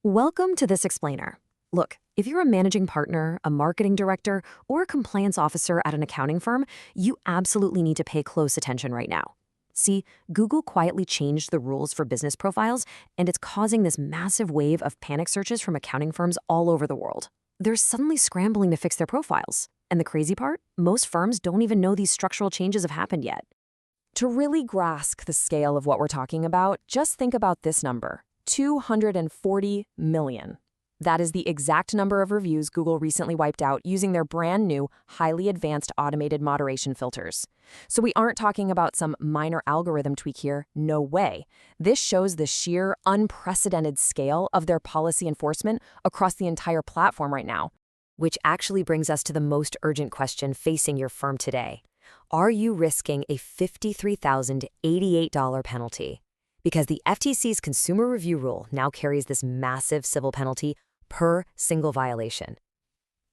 Welcome to this explainer. Look, if you're a managing partner, a marketing director, or a compliance officer at an accounting firm, you absolutely need to pay close attention right now. See, Google quietly changed the rules for business profiles, and it's causing this massive wave of panic searches from accounting firms all over the world. They're suddenly scrambling to fix their profiles. And the crazy part? Most firms don't even know these structural changes have happened yet. To really grasp the scale of what we're talking about, just think about this number. 240 million. That is the exact number of reviews Google recently wiped out using their brand new, highly advanced automated moderation filters. So we aren't talking about some minor algorithm tweak here, no way. This shows the sheer, unprecedented scale of their policy enforcement across the entire platform right now. Which actually brings us to the most urgent question facing your firm today. Are you risking a $53,088 penalty? Because the FTC's consumer review rule now carries this massive civil penalty per single violation.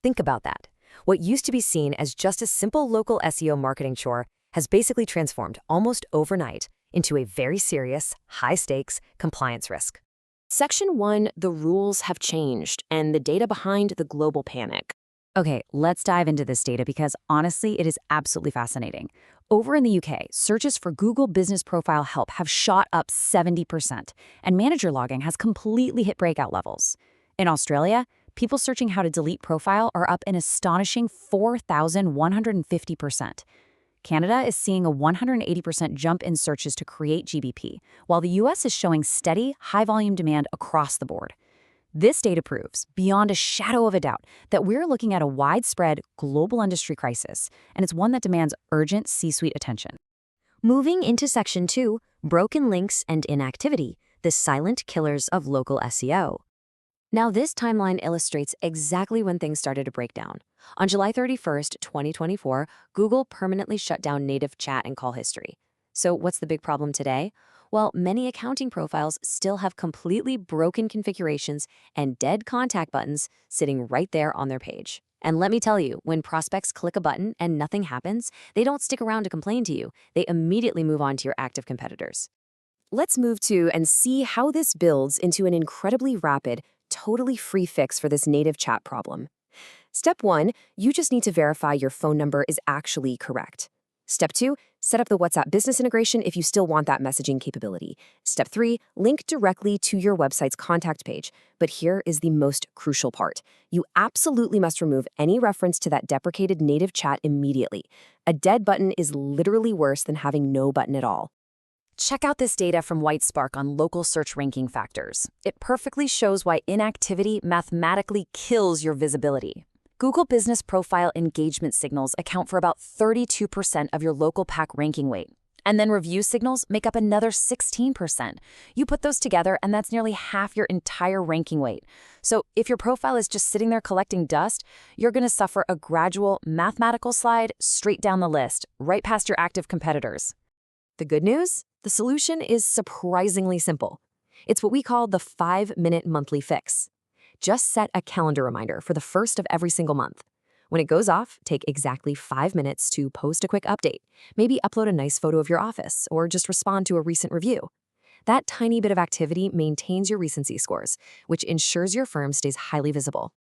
Think about that. What used to be seen as just a simple local SEO marketing chore has basically transformed almost overnight into a very serious, high-stakes compliance risk. Section 1, the rules have changed, and the data behind the global panic. Okay, let's dive into this data because honestly, it is absolutely fascinating. Over in the UK, searches for Google Business Profile Help have shot up 70%, and manager logging has completely hit breakout levels. In Australia, people searching how to delete profile are up an astonishing 4,150%. Canada is seeing a 180% jump in searches to create GBP, while the US is showing steady, high-volume demand across the board. This data proves, beyond a shadow of a doubt, that we're looking at a widespread global industry crisis, and it's one that demands urgent C-suite attention. Moving into Section 2, broken links and inactivity, the silent killers of local SEO. Now, this timeline illustrates exactly when things started to break down. On July 31st, 2024, Google permanently shut down native chat and call history. So what's the big problem today? Well, many accounting profiles still have completely broken configurations and dead contact buttons sitting right there on their page. And let me tell you, when prospects click a button and nothing happens, they don't stick around to complain to you. They immediately move on to your active competitors. Let's move to and see how this builds into an incredibly rapid, totally free fix for this native chat problem. Step 1, you just need to verify your phone number is actually correct. Step 2, set up the WhatsApp business integration if you still want that messaging capability. Step 3, link directly to your website's contact page. But here is the most crucial part. You absolutely must remove any reference to that deprecated native chat immediately. A dead button is literally worse than having no button at all. Check out this data from Whitespark on local search ranking factors. It perfectly shows why inactivity mathematically kills your visibility. Google Business Profile engagement signals account for about 32% of your local pack ranking weight. And then review signals make up another 16%. You put those together, and that's nearly half your entire ranking weight. So if your profile is just sitting there collecting dust, you're going to suffer a gradual mathematical slide straight down the list, right past your active competitors. The good news? The solution is surprisingly simple. It's what we call the 5-minute monthly fix. Just set a calendar reminder for the first of every single month. When it goes off, take exactly 5 minutes to post a quick update. Maybe upload a nice photo of your office or just respond to a recent review. That tiny bit of activity maintains your recency scores, which ensures your firm stays highly visible.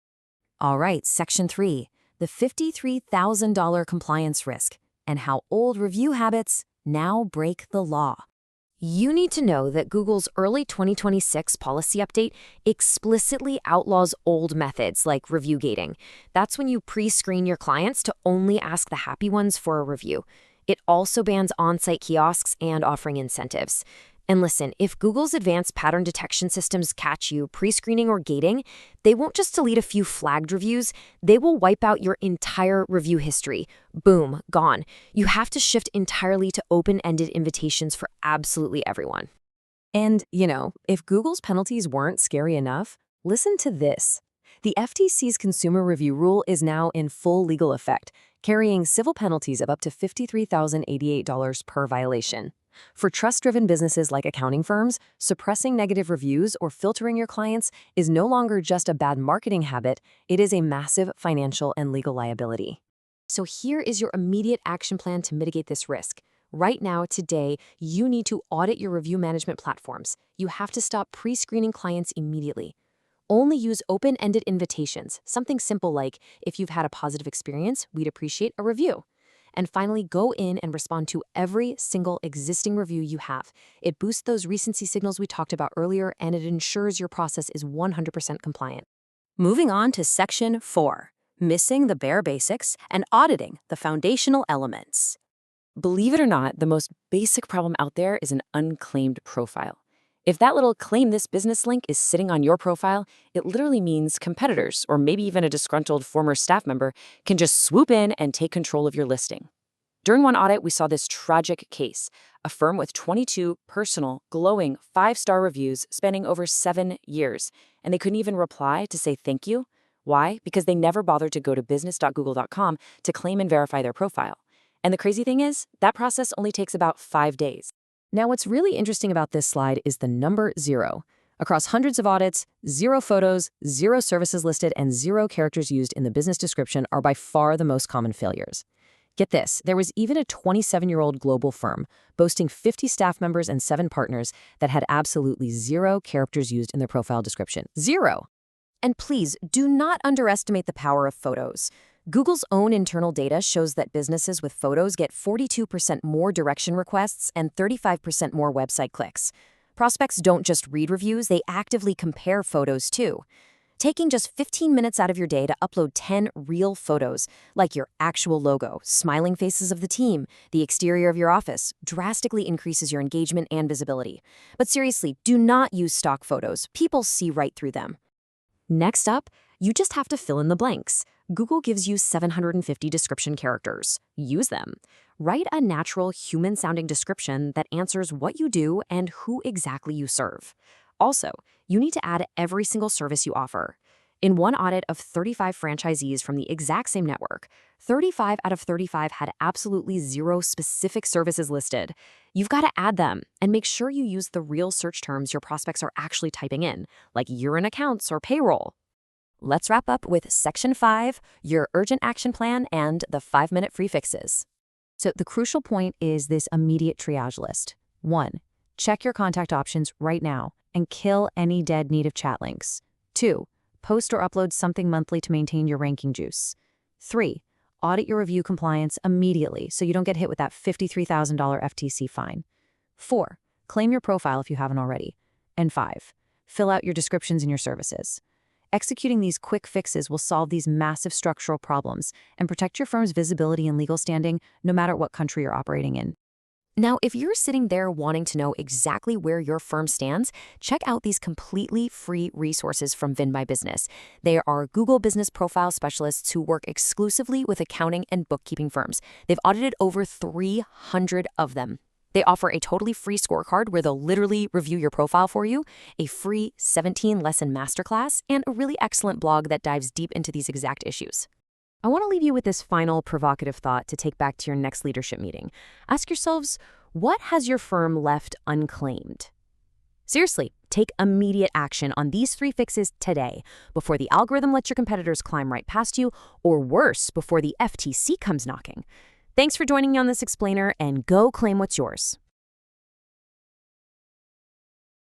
All right, Section 3, the $53,000 compliance risk and how old review habits now break the law. You need to know that Google's early 2026 policy update explicitly outlaws old methods like review gating. That's when you pre-screen your clients to only ask the happy ones for a review. It also bans on-site kiosks and offering incentives. And listen, if Google's advanced pattern detection systems catch you pre-screening or gating, they won't just delete a few flagged reviews, they will wipe out your entire review history. Boom, gone. You have to shift entirely to open-ended invitations for absolutely everyone. And, if Google's penalties weren't scary enough, listen to this. The FTC's consumer review rule is now in full legal effect, carrying civil penalties of up to $53,088 per violation. For trust-driven businesses like accounting firms, suppressing negative reviews or filtering your clients is no longer just a bad marketing habit, it is a massive financial and legal liability. So here is your immediate action plan to mitigate this risk. Right now, today, you need to audit your review management platforms. You have to stop pre-screening clients immediately. Only use open-ended invitations, something simple like, if you've had a positive experience, we'd appreciate a review. And finally, go in and respond to every single existing review you have. It boosts those recency signals we talked about earlier, and it ensures your process is 100% compliant. Moving on to Section 4, Missing the Bare Basics and Auditing the Foundational Elements. Believe it or not, the most basic problem out there is an unclaimed profile. If that little claim this business link is sitting on your profile, it literally means competitors, or maybe even a disgruntled former staff member, can just swoop in and take control of your listing. During one audit, we saw this tragic case, a firm with 22 personal, glowing 5-star reviews spanning over 7 years, and they couldn't even reply to say thank you. Why? Because they never bothered to go to business.google.com to claim and verify their profile. And the crazy thing is, that process only takes about 5 days. Now, what's really interesting about this slide is the number 0. Across hundreds of audits, 0 photos, 0 services listed, and 0 characters used in the business description are by far the most common failures. Get this, there was even a 27-year-old global firm boasting 50 staff members and 7 partners that had absolutely 0 characters used in their profile description. 0! And please, do not underestimate the power of photos. Google's own internal data shows that businesses with photos get 42% more direction requests and 35% more website clicks. Prospects don't just read reviews, they actively compare photos too. Taking just 15 minutes out of your day to upload 10 real photos, like your actual logo, smiling faces of the team, the exterior of your office, drastically increases your engagement and visibility. But seriously, do not use stock photos. People see right through them. Next up, you just have to fill in the blanks. Google gives you 750 description characters. Use them. Write a natural, human-sounding description that answers what you do and who exactly you serve. Also, you need to add every single service you offer. In one audit of 35 franchisees from the exact same network, 35 out of 35 had absolutely 0 specific services listed. You've got to add them and make sure you use the real search terms your prospects are actually typing in, like year-end accounts or payroll. Let's wrap up with Section 5, your urgent action plan and the 5-minute free fixes. So the crucial point is this immediate triage list. 1. Check your contact options right now and kill any dead native chat links. 2. Post or upload something monthly to maintain your ranking juice. 3. Audit your review compliance immediately so you don't get hit with that $53,000 FTC fine. 4. Claim your profile if you haven't already. And 5. Fill out your descriptions and your services. Executing these quick fixes will solve these massive structural problems and protect your firm's visibility and legal standing no matter what country you're operating in. Now, if you're sitting there wanting to know exactly where your firm stands, check out these completely free resources from VinMyBusiness. They are Google Business Profile specialists who work exclusively with accounting and bookkeeping firms. They've audited over 300 of them. They offer a totally free scorecard where they'll literally review your profile for you, a free 17-lesson masterclass, and a really excellent blog that dives deep into these exact issues. I want to leave you with this final provocative thought to take back to your next leadership meeting. Ask yourselves, what has your firm left unclaimed? Seriously, take immediate action on these 3 fixes today, before the algorithm lets your competitors climb right past you, or worse, before the FTC comes knocking. Thanks for joining me on this explainer, and go claim what's yours.